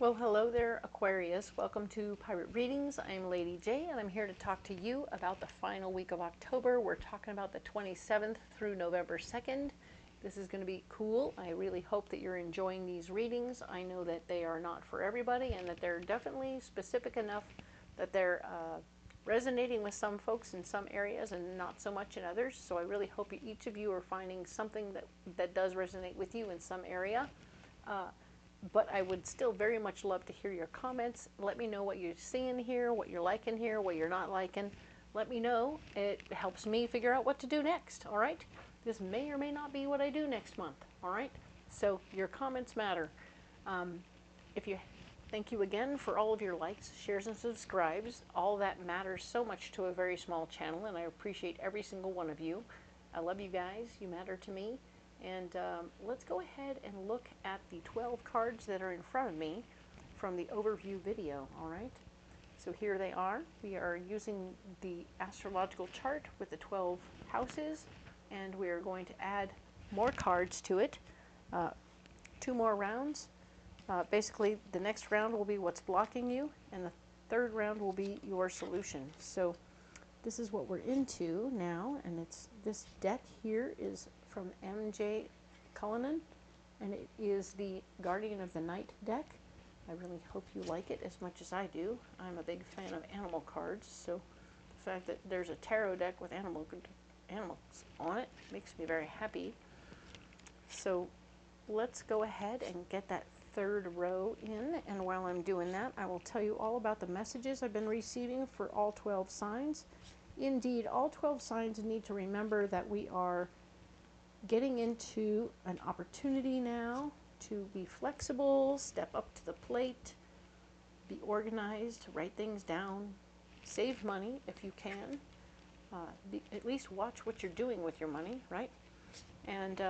Well, hello there, Aquarius. Welcome to Pirate Readings. I'm Lady J, and I'm here to talk to you about the final week of October. We're talking about the 27th through November 2nd. This is going to be cool. I really hope that you're enjoying these readings. I know that they are not for everybody, and that they're definitely specific enough that they're resonating with some folks in some areas and not so much in others. So I really hope each of you are finding something that does resonate with you in some area. But I would still very much love to hear your comments. Let me know what you're seeing here, what you're liking here, what you're not liking. Let me know. It helps me figure out what to do next, all right? This may or may not be what I do next month, all right? So your comments matter. Thank you again for all of your likes, shares, and subscribes. All that matters so much to a very small channel, and I appreciate every single one of you. I love you guys. You matter to me. And let's go ahead and look at the 12 cards that are in front of me from the overview video, all right? So here they are. We are using the astrological chart with the 12 houses, and we are going to add more cards to it. 2 more rounds. Basically, the next round will be what's blocking you, and the third round will be your solution. So this is what we're into now, and this deck here is from M.J. Cullinane, and it is the Guardian of the Night deck. I really hope you like it as much as I do. I'm a big fan of animal cards, so the fact that there's a tarot deck with animals on it makes me very happy. So let's go ahead and get that third row in, and while I'm doing that, I will tell you all about the messages I've been receiving for all 12 signs. Indeed, all 12 signs need to remember that we are getting into an opportunity now to be flexible, step up to the plate, be organized, write things down, save money if you can, at least watch what you're doing with your money, right? And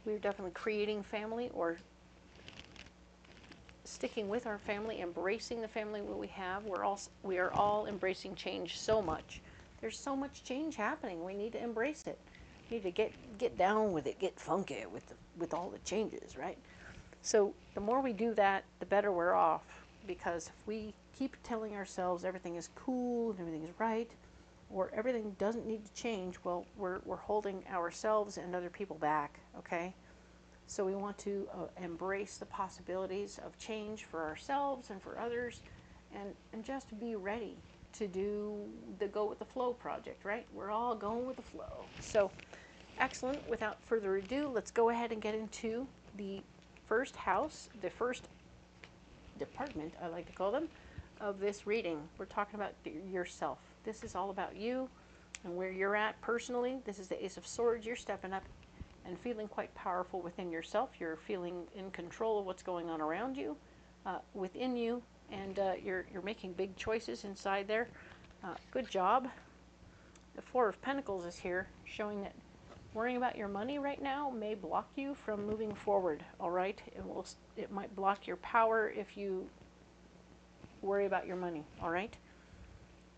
we're definitely creating family, or sticking with our family, embracing the family that we have. We are all embracing change so much. There's so much change happening. We need to embrace it. We need to get down with it, get funky with all the changes, right? So the more we do that, the better we're off. Because if we keep telling ourselves everything is cool and everything is right, or everything doesn't need to change, well, we're holding ourselves and other people back, okay? So we want to embrace the possibilities of change for ourselves and for others, and just be ready to do the Go with the Flow project, right? We're all going with the flow. So excellent. Without further ado, let's go ahead and get into the first house, the first department, I like to call them, of this reading. We're talking about yourself. This is all about you and where you're at personally. This is the Ace of Swords. You're stepping up and feeling quite powerful within yourself. You're feeling in control of what's going on around you, within you, and you're making big choices inside there. Good job. The Four of Pentacles is here, showing that worrying about your money right now may block you from moving forward, all right? It might block your power if you worry about your money, all right?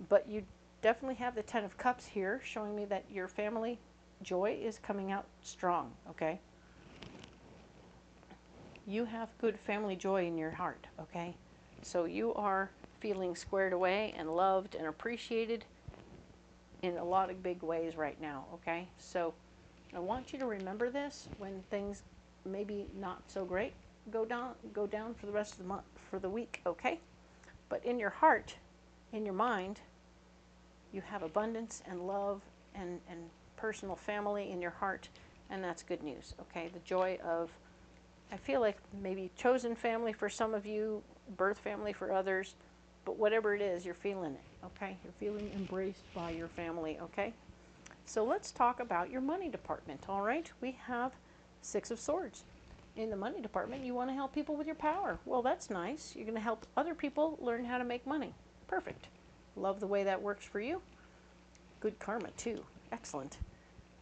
But you definitely have the Ten of Cups here, showing me that your family joy is coming out strong, okay? You have good family joy in your heart, okay? So you are feeling squared away and loved and appreciated in a lot of big ways right now, okay? So I want you to remember this when things maybe not so great go down for the rest of the month, for the week, okay? But in your heart, in your mind, you have abundance and love and personal family in your heart, and that's good news, okay? The joy of, I feel like maybe chosen family for some of you, birth family for others, but whatever it is, you're feeling it, okay? You're feeling embraced by your family, okay? So let's talk about your money department, all right? We have Six of Swords. In the money department, you want to help people with your power. Well, that's nice. You're going to help other people learn how to make money. Perfect. Love the way that works for you. Good karma, too. Excellent.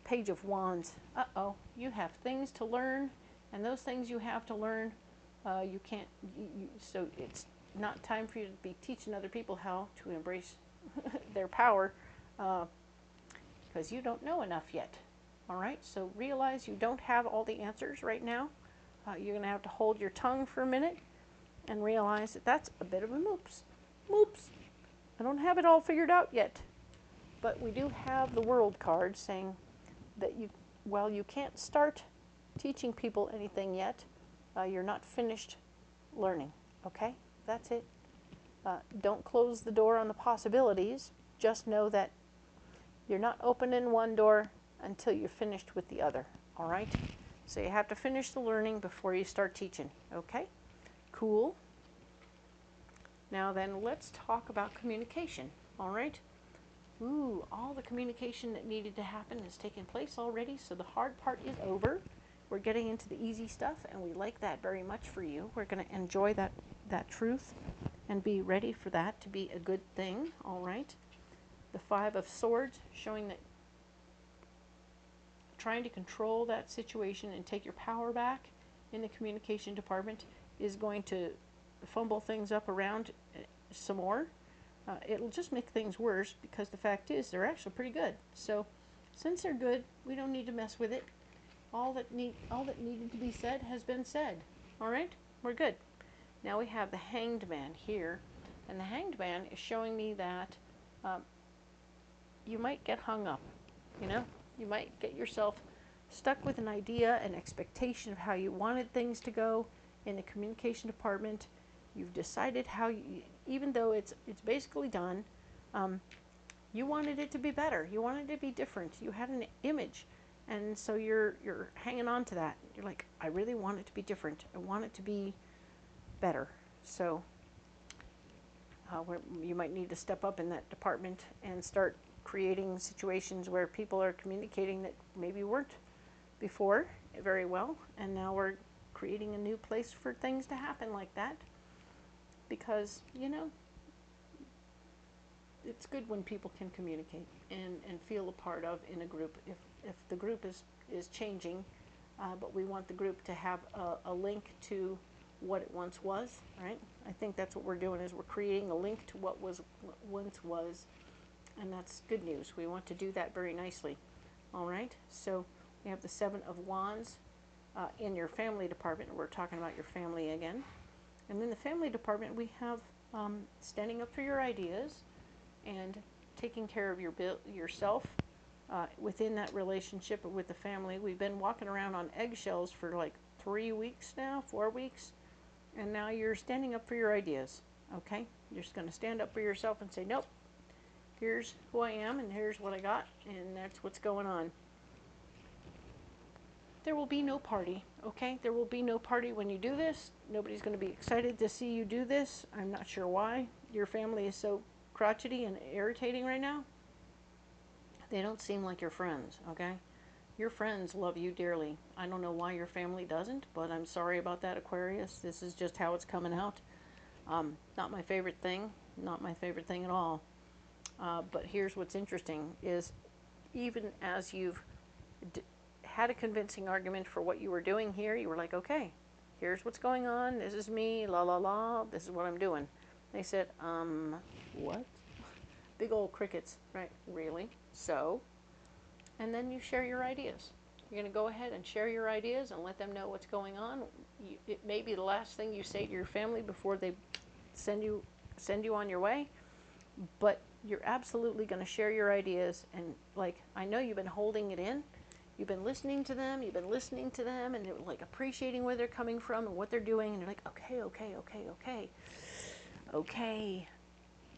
Page of Wands. Uh-oh. You have things to learn, and those things you have to learn, you can't, so it's not time for you to be teaching other people how to embrace their power, because you don't know enough yet. All right? So realize you don't have all the answers right now. You're going to have to hold your tongue for a minute and realize that that's a bit of a moops. Moops. I don't have it all figured out yet. But we do have the world card saying that while you can't start teaching people anything yet, you're not finished learning. Okay? That's it. Don't close the door on the possibilities. Just know that you're not opening one door until you're finished with the other. All right? So you have to finish the learning before you start teaching. Okay? Cool. Now then, let's talk about communication. All right? Ooh, all the communication that needed to happen has taken place already, so the hard part is over. We're getting into the easy stuff, and we like that very much for you. We're going to enjoy that truth and be ready for that to be a good thing. All right? The Five of Swords, showing that trying to control that situation and take your power back in the communication department is going to fumble things up around some more. It'll just make things worse, because the fact is they're actually pretty good. So since they're good, we don't need to mess with it. All that needed to be said has been said. All right? We're good. Now we have the Hanged Man here, and the Hanged Man is showing me that you might get hung up. You know, you might get yourself stuck with an idea, an expectation of how you wanted things to go in the communication department. You've decided how even though it's basically done, you wanted it to be better. You wanted it to be different. You had an image, and so you're hanging on to that. You're like, I really want it to be different. I want it to be better. So you might need to step up in that department and start creating situations where people are communicating that maybe weren't before very well, and now we're creating a new place for things to happen like that, because, you know, it's good when people can communicate and feel a part of in a group. If the group is changing, but we want the group to have a link to what it once was, right? I think that's what we're doing, is we're creating a link to what once was, and that's good news. We want to do that very nicely. All right, so we have the Seven of Wands in your family department. We're talking about your family again. And in the family department, we have standing up for your ideas and taking care of yourself within that relationship with the family. We've been walking around on eggshells for like 3 weeks now, 4 weeks, and now you're standing up for your ideas. Okay, you're just going to stand up for yourself and say, nope, here's who I am and here's what I got, and that's what's going on. There will be no party, okay? There will be no party when you do this. Nobody's going to be excited to see you do this. I'm not sure why. Your family is so crotchety and irritating right now. They don't seem like your friends, okay? Your friends love you dearly. I don't know why your family doesn't, but I'm sorry about that, Aquarius. This is just how it's coming out. Not my favorite thing. Not my favorite thing at all. But here's what's interesting, is even as you've had a convincing argument for what you were doing here, you were like, okay, here's what's going on, this is me, la la la, this is what I'm doing. They said, what? Big old crickets, right? Really? So? And then you share your ideas. You're going to go ahead and share your ideas and let them know what's going on. It may be the last thing you say to your family before they send you on your way, but you're absolutely going to share your ideas. And like, I know you've been holding it in. You've been listening to them, and you're like appreciating where they're coming from and what they're doing, and you're like, okay.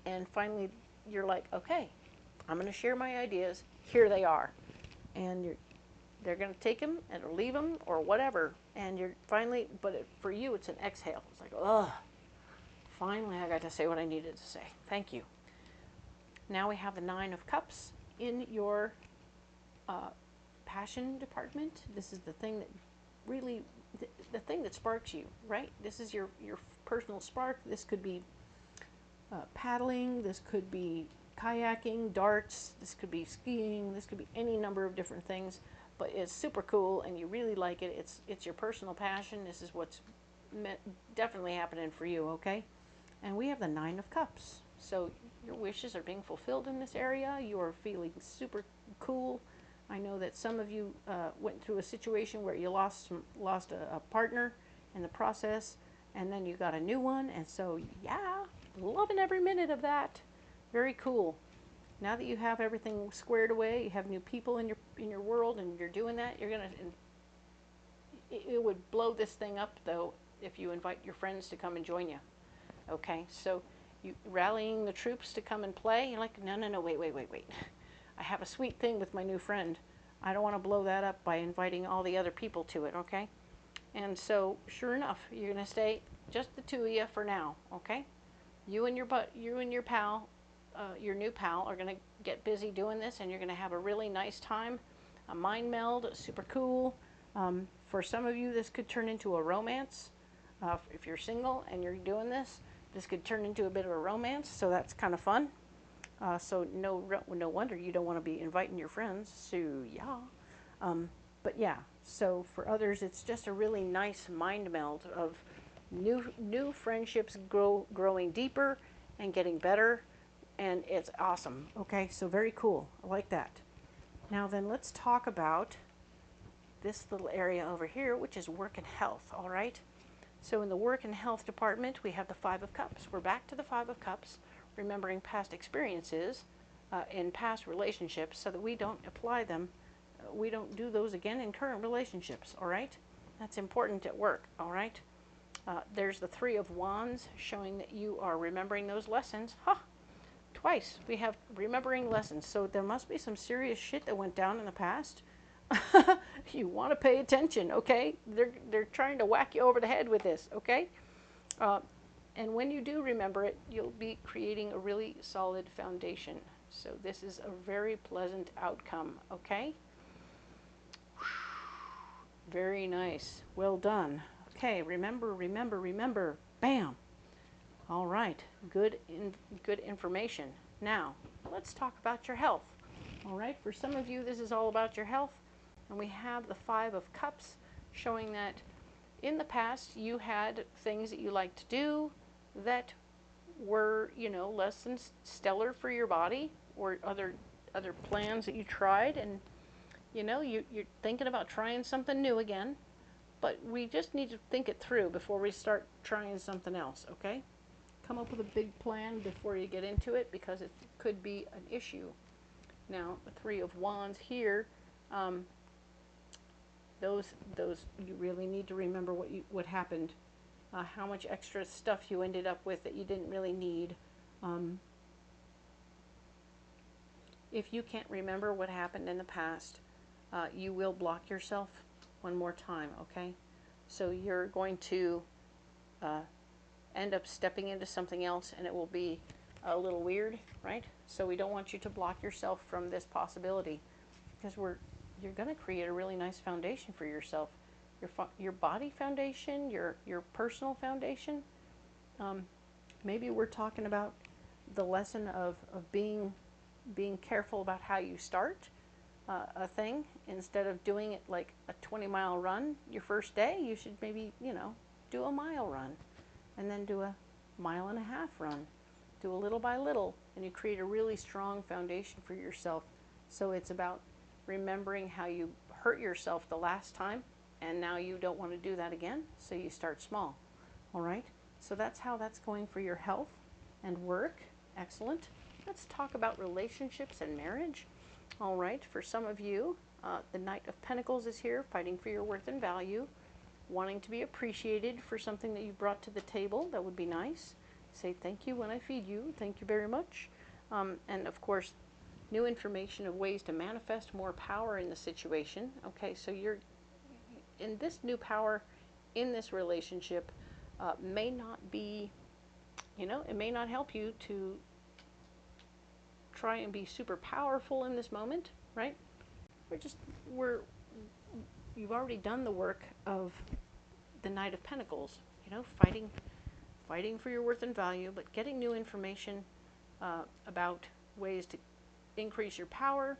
And finally, you're like, okay, I'm going to share my ideas. Here they are. And they're going to take them and leave them or whatever. And you're finally, for you, it's an exhale. It's like, ugh, finally I got to say what I needed to say. Thank you. Now we have the Nine of Cups in your passion department. This is the thing that really, the thing that sparks you, right? This is your personal spark. This could be paddling, this could be kayaking, darts, this could be skiing, this could be any number of different things, but it's super cool and you really like it. It's your personal passion. This is what's definitely happening for you, okay? And we have the Nine of Cups. So your wishes are being fulfilled in this area. You are feeling super cool. I know that some of you went through a situation where you lost a partner, in the process, and then you got a new one, and so yeah, loving every minute of that. Very cool. Now that you have everything squared away, you have new people in your world, and you're doing that, you're gonna. It would blow this thing up though if you invite your friends to come and join you. Okay, so you rallying the troops to come and play. You're like, no, wait. I have a sweet thing with my new friend. I don't want to blow that up by inviting all the other people to it. Okay, and so sure enough, you're gonna stay just the two of you for now. Okay, you and your pal, your new pal, are gonna get busy doing this, and you're gonna have a really nice time, a mind meld, super cool. For some of you, this could turn into a romance. If you're single and you're doing this, this could turn into a bit of a romance, so that's kind of fun. So no wonder you don't want to be inviting your friends. So yeah, but yeah. So for others, it's just a really nice mind meld of new friendships growing deeper and getting better, and it's awesome. Okay, so very cool. I like that. Now then, let's talk about this little area over here, which is work and health. All right. So in the work and health department, we have the Five of Cups. We're back to the Five of Cups, remembering past experiences in past relationships so that we don't apply them. We don't do those again in current relationships, all right? That's important at work, all right? There's the Three of Wands showing that you are remembering those lessons. Twice we have remembering lessons. So there must be some serious shit that went down in the past. You want to pay attention, okay? They're trying to whack you over the head with this, okay? And when you do remember it, you'll be creating a really solid foundation. So this is a very pleasant outcome, okay? Very nice. Well done. Okay, remember. Bam. All right. Good information. Now, let's talk about your health. All right, for some of you, this is all about your health. And we have the Five of Cups showing that in the past you had things that you liked to do that were, less than stellar for your body, or other plans that you tried, and you're thinking about trying something new again. But we just need to think it through before we start trying something else, okay? Come up with a big plan before you get into it, because it could be an issue. Now, the Three of Wands here, those you really need to remember what happened, how much extra stuff you ended up with that you didn't really need. If you can't remember what happened in the past, you will block yourself one more time, okay? So you're going to end up stepping into something else, and it will be a little weird, right? So we don't want you to block yourself from this possibility, because you're going to create a really nice foundation for yourself, your body foundation, your personal foundation. Maybe we're talking about the lesson of being careful about how you start a thing. Instead of doing it like a 20-mile run your first day, you should maybe do a mile run, and then do a 1.5-mile run. Do a little by little, and you create a really strong foundation for yourself. So it's about remembering how you hurt yourself the last time, and now you don't want to do that again, so you start small. All right? So that's how that's going for your health and work. Excellent. Let's talk about relationships and marriage. All right, for some of you, the Knight of Pentacles is here, fighting for your worth and value, wanting to be appreciated for something that you brought to the table. That would be nice. Say thank you when I feed you. Thank you very much. And of course, new information of ways to manifest more power in the situation. Okay, so you're in this new power in this relationship may not be, it may not help you to try and be super powerful in this moment, right? You've already done the work of the Knight of Pentacles, fighting for your worth and value, but getting new information about ways to increase your power.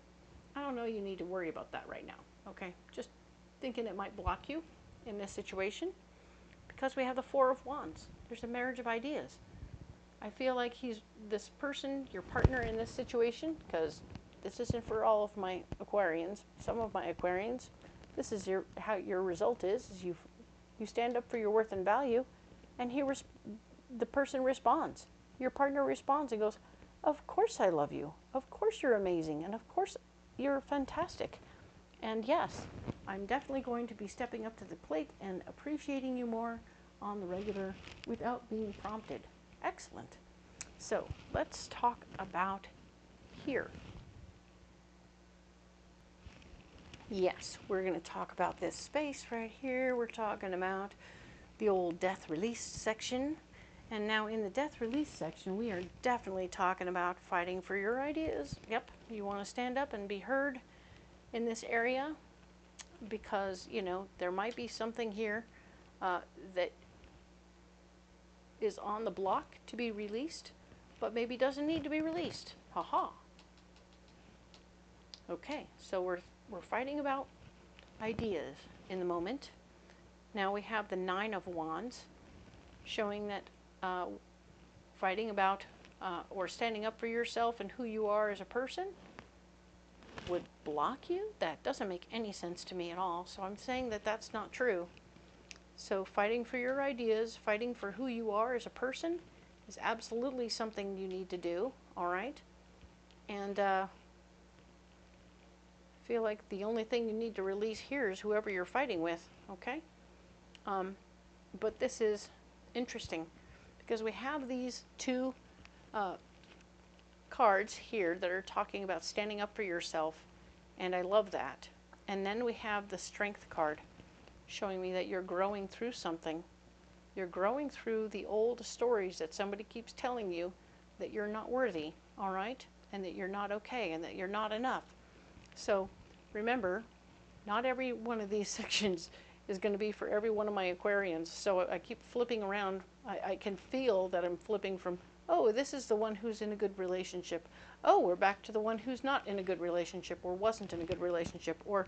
I don't know, you need to worry about that right now, okay? Just thinking it might block you in this situation, because we have the Four of Wands. There's a marriage of ideas. I feel like this person, your partner in this situation, because this isn't for all of my Aquarians, some of my Aquarians, this is your result is you've You stand up for your worth and value, and the person responds. Your partner responds and goes, of course I love you. Of course you're amazing. And of course you're fantastic. And yes, I'm definitely going to be stepping up to the plate and appreciating you more on the regular without being prompted. Excellent. So let's talk about here. Yes, we're going to talk about this space right here. We're talking about the old death release section. And now in the death release section, we are definitely talking about fighting for your ideas. Yep, you want to stand up and be heard in this area because, you know, there might be something here that is on the block to be released, but maybe doesn't need to be released. Ha-ha. Okay, so we're fighting about ideas in the moment. Now we have the Nine of Wands showing that fighting about or standing up for yourself and who you are as a person would block you. That doesn't make any sense to me at all. So I'm saying that that's not true. So fighting for your ideas, fighting for who you are as a person is absolutely something you need to do, all right? And feel like the only thing you need to release here is whoever you're fighting with, okay? But this is interesting because we have these two cards here that are talking about standing up for yourself, and I love that. And then we have the Strength card showing me that you're growing through something. You're growing through the old stories that somebody keeps telling you that you're not worthy, all right? And that you're not okay and that you're not enough. So remember, not every one of these sections is going to be for every one of my Aquarians. So I keep flipping around. I can feel that I'm flipping from, oh, this is the one who's in a good relationship. Oh, we're back to the one who's not in a good relationship or wasn't in a good relationship or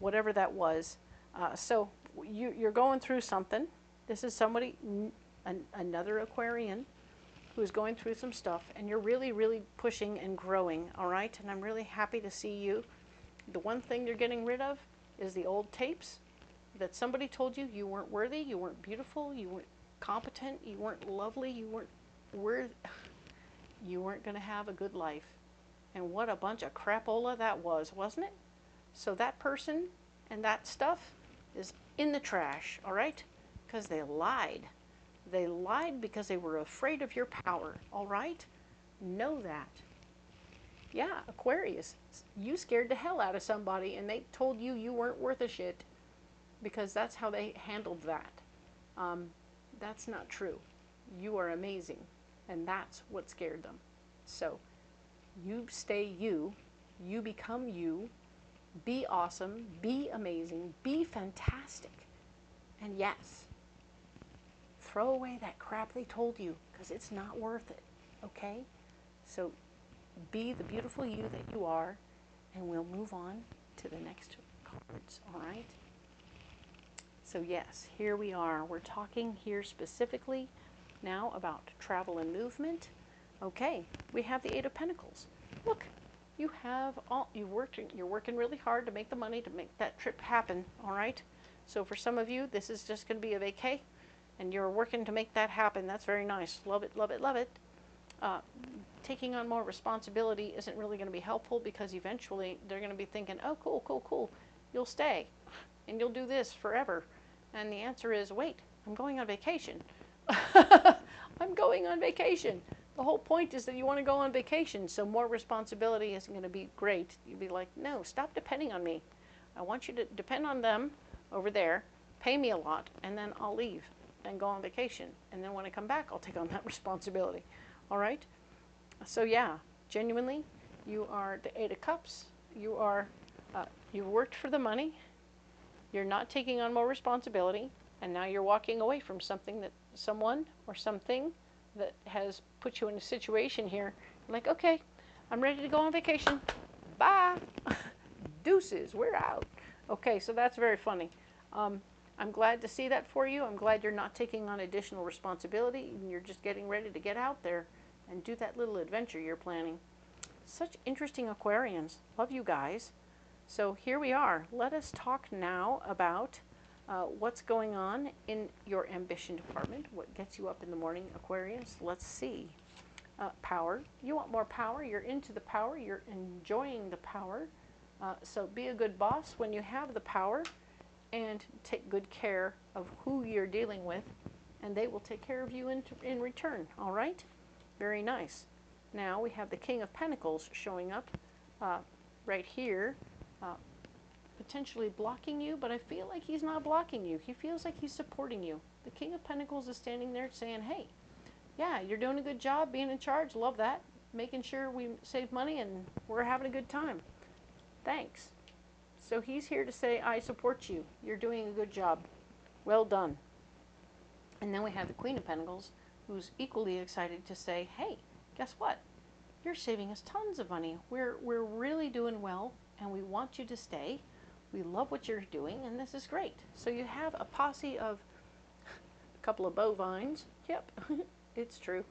whatever that was. So you're going through something. This is somebody, another Aquarian, who's going through some stuff, and you're really, really pushing and growing, all right? And I'm really happy to see you. The one thing you're getting rid of is the old tapes that somebody told you you weren't worthy, you weren't beautiful, you weren't competent, you weren't lovely, you weren't going to have a good life. And what a bunch of crapola that was, wasn't it? So that person and that stuff is in the trash, all right? Because they lied. They lied because they were afraid of your power, all right? Know that. Yeah, Aquarius, you scared the hell out of somebody and they told you you weren't worth a shit because that's how they handled that. That's not true. You are amazing, and that's what scared them. So you stay you, you become you, be awesome, be amazing, be fantastic. And yes, throw away that crap they told you because it's not worth it, okay? So be the beautiful you that you are, and we'll move on to the next cards, all right? So yes, here we are. We're talking here specifically now about travel and movement. Okay, we have the Eight of Pentacles. Look, you're working really hard to make the money to make that trip happen, all right? So for some of you, this is just going to be a vacay, and you're working to make that happen. That's very nice. Love it, love it, love it. Taking on more responsibility isn't really going to be helpful because eventually they're going to be thinking, oh, cool, cool, cool. You'll stay, and you'll do this forever. And the answer is, wait, I'm going on vacation. I'm going on vacation. The whole point is that you want to go on vacation, so more responsibility isn't going to be great. You'd be like, no, stop depending on me. I want you to depend on them over there, pay me a lot, and then I'll leave and go on vacation. And then when I come back, I'll take on that responsibility. All right? So yeah, genuinely, you are the Eight of Cups. You worked for the money. You're not taking on more responsibility, and now you're walking away from someone or something that has put you in a situation here. You're like, okay, I'm ready to go on vacation. Bye. Deuces, we're out. Okay, so that's very funny. I'm glad to see that for you. I'm glad you're not taking on additional responsibility, and you're just getting ready to get out there and do that little adventure you're planning. Such interesting Aquarians. Love you guys. So here we are. Let us talk now about What's going on in your ambition department? What gets you up in the morning, Aquarius? Let's see. Power. You want more power. You're into the power. You're enjoying the power. So be a good boss when you have the power, and take good care of who you're dealing with, and they will take care of you in return. All right? Very nice. Now we have the King of Pentacles showing up right here, potentially blocking you, but I feel like he's not blocking you. He feels like he's supporting you. The King of Pentacles is standing there saying, hey, yeah, you're doing a good job being in charge. Love that. Making sure we save money and we're having a good time. Thanks. So he's here to say, I support you. You're doing a good job. Well done. And then we have the Queen of Pentacles, who's equally excited to say, hey, guess what? You're saving us tons of money. We're really doing well, and we want you to stay. We love what you're doing, and this is great. So you have a posse of a couple of bovines. Yep, it's true.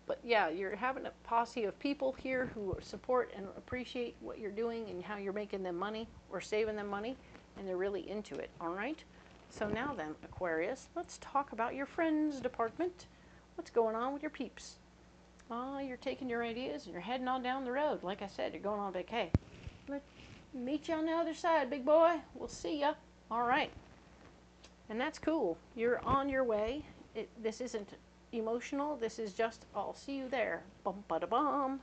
But yeah, you're having a posse of people here who support and appreciate what you're doing and how you're making them money or saving them money, and they're really into it, all right? So now then, Aquarius, let's talk about your friends department. What's going on with your peeps? You're taking your ideas and you're heading on down the road. Like I said, you're going on vacay. Let's meet you on the other side, big boy. We'll see ya. All right. And that's cool. You're on your way. This isn't emotional. This is just, I'll see you there. Bum-ba-da-bum.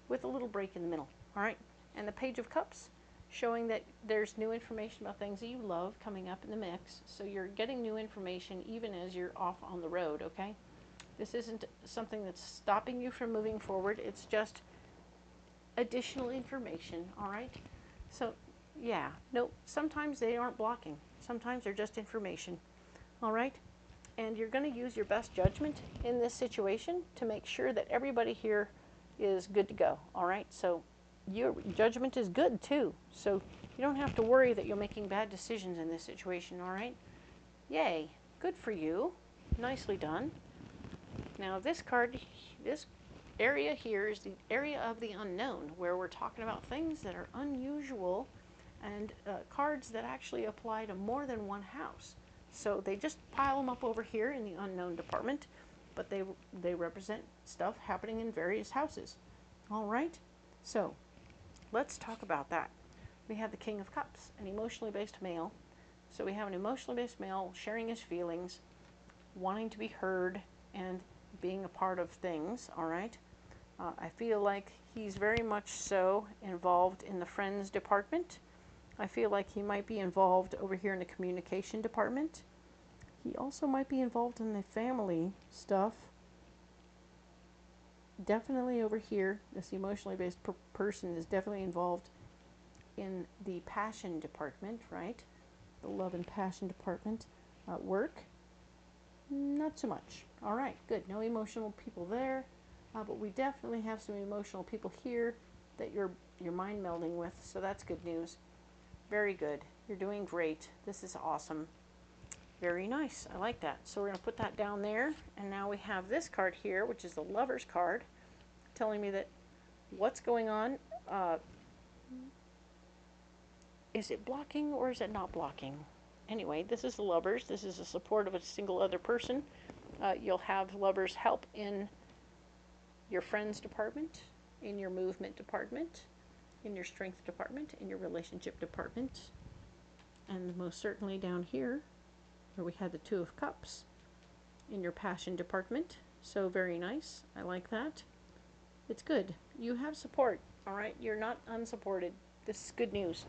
With a little break in the middle. All right. And the Page of Cups, showing that there's new information about things that you love coming up in the mix. So you're getting new information even as you're off on the road, okay? This isn't something that's stopping you from moving forward. It's just additional information, all right? So, yeah, no, sometimes they aren't blocking. Sometimes they're just information, all right? And you're going to use your best judgment in this situation to make sure that everybody here is good to go, all right? So your judgment is good, too. So you don't have to worry that you're making bad decisions in this situation, all right? Yay, good for you. Nicely done. Now this card, this area here is the area of the unknown, where we're talking about things that are unusual and cards that actually apply to more than one house. So they just pile them up over here in the unknown department, but they represent stuff happening in various houses. All right, so let's talk about that. We have the King of Cups, an emotionally based male. So we have an emotionally based male sharing his feelings, wanting to be heard, and being a part of things, all right? I feel like he's very much so involved in the friends department. I feel like he might be involved over here in the communication department. He also might be involved in the family stuff. Definitely over here, this emotionally based person is definitely involved in the passion department, right? The love and passion department. Work, not so much. All right, good. No emotional people there, but we definitely have some emotional people here that you're mind melding with, so that's good news. Very good. You're doing great. This is awesome. Very nice. I like that. So we're going to put that down there, and now we have this card here, which is the Lover's card, telling me that what's going on. Is it blocking or is it not blocking? Anyway, this is the Lovers. This is the support of a single other person. You'll have Lovers help in your friends department, in your movement department, in your strength department, in your relationship department, and most certainly down here where we had the Two of Cups, in your passion department. So very nice. I like that. It's good. You have support, all right? You're not unsupported. This is good news.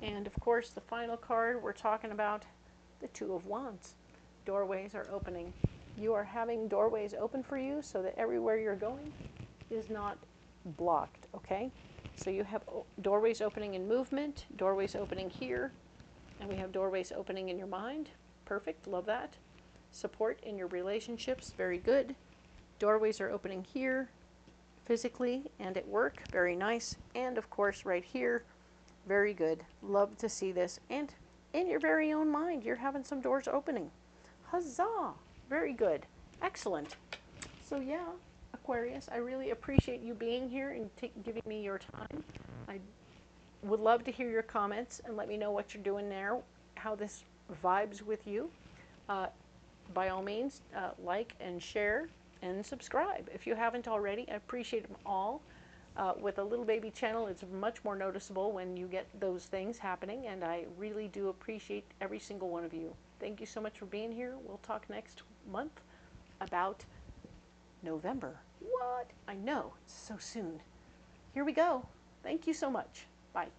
And of course, the final card, we're talking about the Two of Wands. Doorways are opening. You are having doorways open for you so that everywhere you're going is not blocked, okay? So you have doorways opening in movement, doorways opening here, and we have doorways opening in your mind. Perfect, love that. Support in your relationships, very good. Doorways are opening here, physically and at work, very nice. And of course, right here, very good. Love to see this. And in your very own mind, you're having some doors opening. Huzzah! Very good. Excellent. So yeah, Aquarius, I really appreciate you being here and giving me your time. I would love to hear your comments and let me know what you're doing there, how this vibes with you, by all means, like and share and subscribe. If you haven't already, I appreciate them all. With a little baby channel, it's much more noticeable when you get those things happening, and I really do appreciate every single one of you. Thank you so much for being here. We'll talk next month about November. What? I know, it's so soon. Here we go. Thank you so much. Bye.